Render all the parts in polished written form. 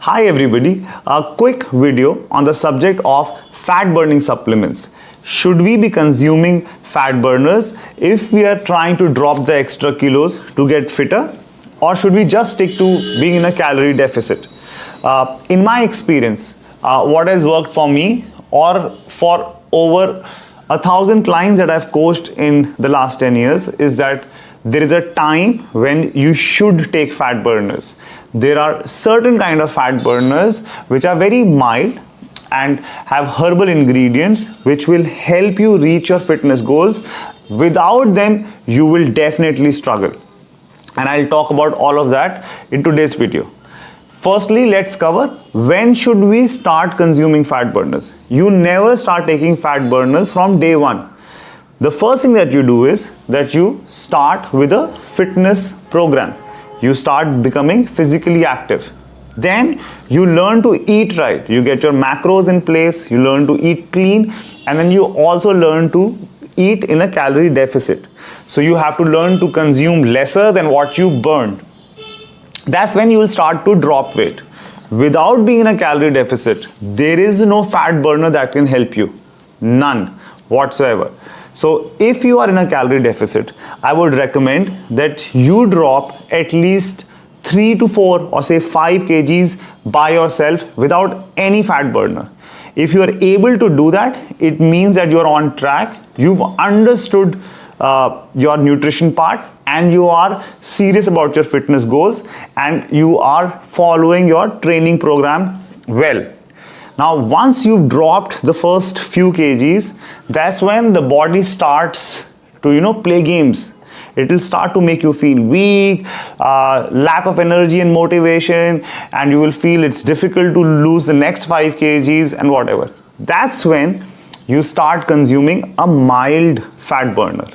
Hi everybody, a quick video on the subject of fat burning supplements. Should we be consuming fat burners if we are trying to drop the extra kilos to get fitter, or should we just stick to being in a calorie deficit? In my experience, what has worked for me or for over 1,000 clients that I've coached in the last 10 years is that there is a time when you should take fat burners. There are certain kind of fat burners which are very mild and have herbal ingredients which will help you reach your fitness goals. Without them, you will definitely struggle. And I'll talk about all of that in today's video. Firstly, let's cover when should we start consuming fat burners. You never start taking fat burners from day one. The first thing that you do is that you start with a fitness program. You start becoming physically active. Then you learn to eat right. You get your macros in place, you learn to eat clean, and then you also learn to eat in a calorie deficit. So you have to learn to consume lesser than what you burned. That's when you will start to drop weight. Without being in a calorie deficit, there is no fat burner that can help you. None whatsoever. So if you are in a calorie deficit, I would recommend that you drop at least 3 to 4 or say 5 kgs by yourself without any fat burner. If you are able to do that, it means that you are on track. You've understood your nutrition part and you are serious about your fitness goals and you are following your training program well. Now, once you've dropped the first few kgs, that's when the body starts to, play games. It will start to make you feel weak, lack of energy and motivation, and you will feel it's difficult to lose the next 5 kgs and whatever. That's when you start consuming a mild fat burner.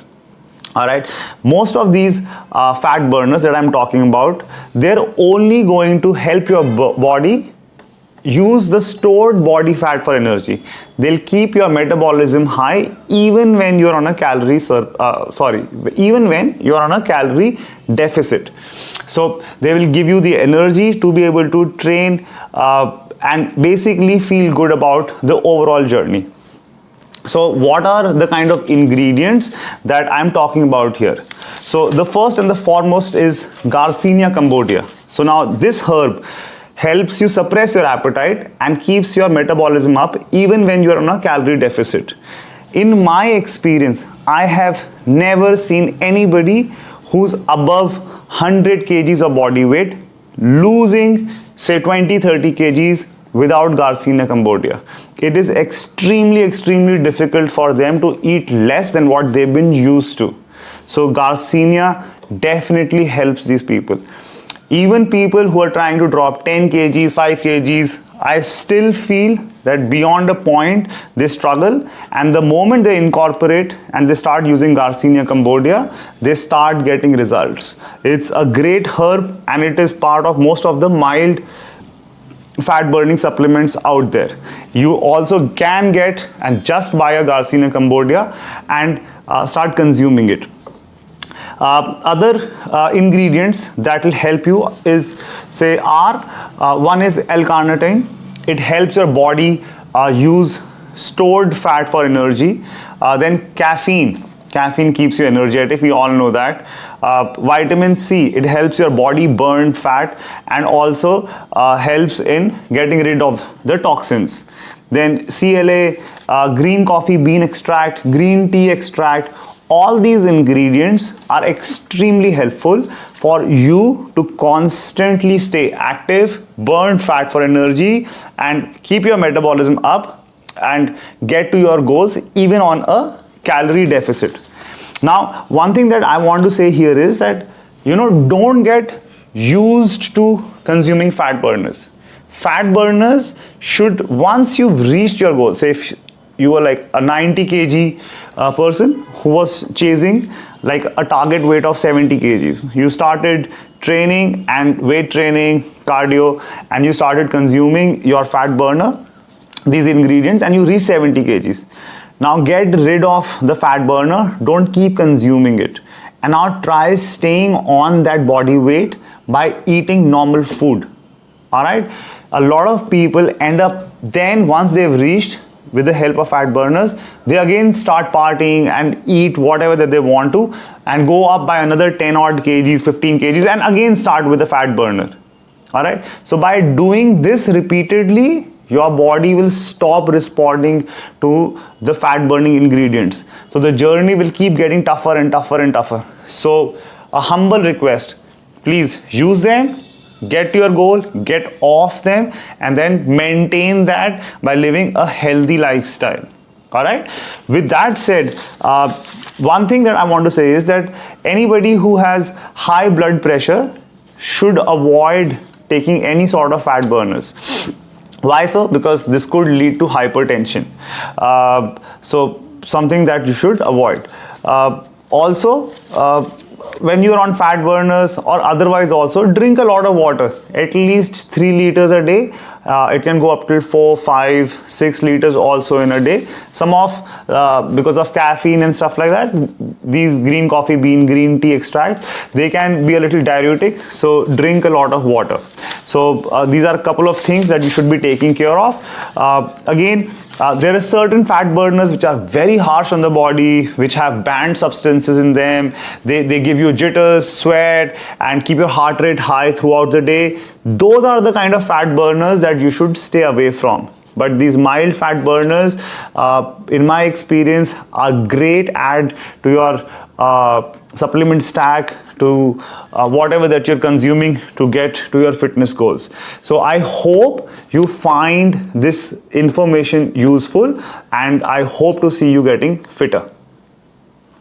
All right, most of these fat burners that I'm talking about, they're only going to help your body use the stored body fat for energy. They'll keep your metabolism high even when you're on a even when you're on a calorie deficit. So they will give you the energy to be able to train and basically feel good about the overall journey. So what are the kind of ingredients that I'm talking about here? So the first and the foremost is Garcinia Combodia. So now this herb helps you suppress your appetite and keeps your metabolism up even when you are on a calorie deficit. In my experience, I have never seen anybody who's above 100 kgs of body weight losing say 20-30 kgs without Garcinia Combodia. It is extremely difficult for them to eat less than what they've been used to. So Garcinia definitely helps these people. Even people who are trying to drop 10 kgs, 5 kgs, I still feel that beyond a point they struggle, and the moment they incorporate and they start using Garcinia Combodia, they start getting results. It's a great herb and it is part of most of the mild fat burning supplements out there. You also can get and just buy a Garcinia Combodia and start consuming it. Other ingredients that will help you is one is L-carnitine. It helps your body use stored fat for energy. Then caffeine keeps you energetic, we all know that. Vitamin C, it helps your body burn fat and also helps in getting rid of the toxins. Then CLA, green coffee bean extract, green tea extract, all these ingredients are extremely helpful for you to constantly stay active, burn fat for energy, and keep your metabolism up and get to your goals even on a calorie deficit. Now, one thing that I want to say here is that, don't get used to consuming fat burners. Fat burners should, once you've reached your goal, say if you were like a 90 kg person who was chasing like a target weight of 70 kgs. You started training and weight training, cardio, and you started consuming your fat burner, these ingredients, and you reached 70 kgs. Now get rid of the fat burner, don't keep consuming it. And now try staying on that body weight by eating normal food. All right, a lot of people end up, then once they've reached, with the help of fat burners, they again start partying and eat whatever that they want to, and go up by another 10 odd kgs, 15 kgs, and again start with the fat burner. All right, so by doing this repeatedly, your body will stop responding to the fat burning ingredients. So the journey will keep getting tougher and tougher and tougher. So a humble request, please use them, get to your goal, get off them, and then maintain that by living a healthy lifestyle. All right, with that said, one thing that I want to say is that anybody who has high blood pressure should avoid taking any sort of fat burners. Why so? Because this could lead to hypertension. So something that you should avoid. Also, when you're on fat burners or otherwise, also drink a lot of water, at least 3 liters a day. It can go up to 4, 5, 6 liters also in a day. Some of, because of caffeine and stuff like that, these green coffee bean, green tea extract, they can be a little diuretic. So drink a lot of water. So these are a couple of things that you should be taking care of. Again, there are certain fat burners which are very harsh on the body, which have banned substances in them. They give you jitters, sweat, and keep your heart rate high throughout the day. Those are the kind of fat burners that you should stay away from. But these mild fat burners, in my experience, are great add to your supplement stack, to whatever that you're consuming to get to your fitness goals. So I hope you find this information useful, and I hope to see you getting fitter.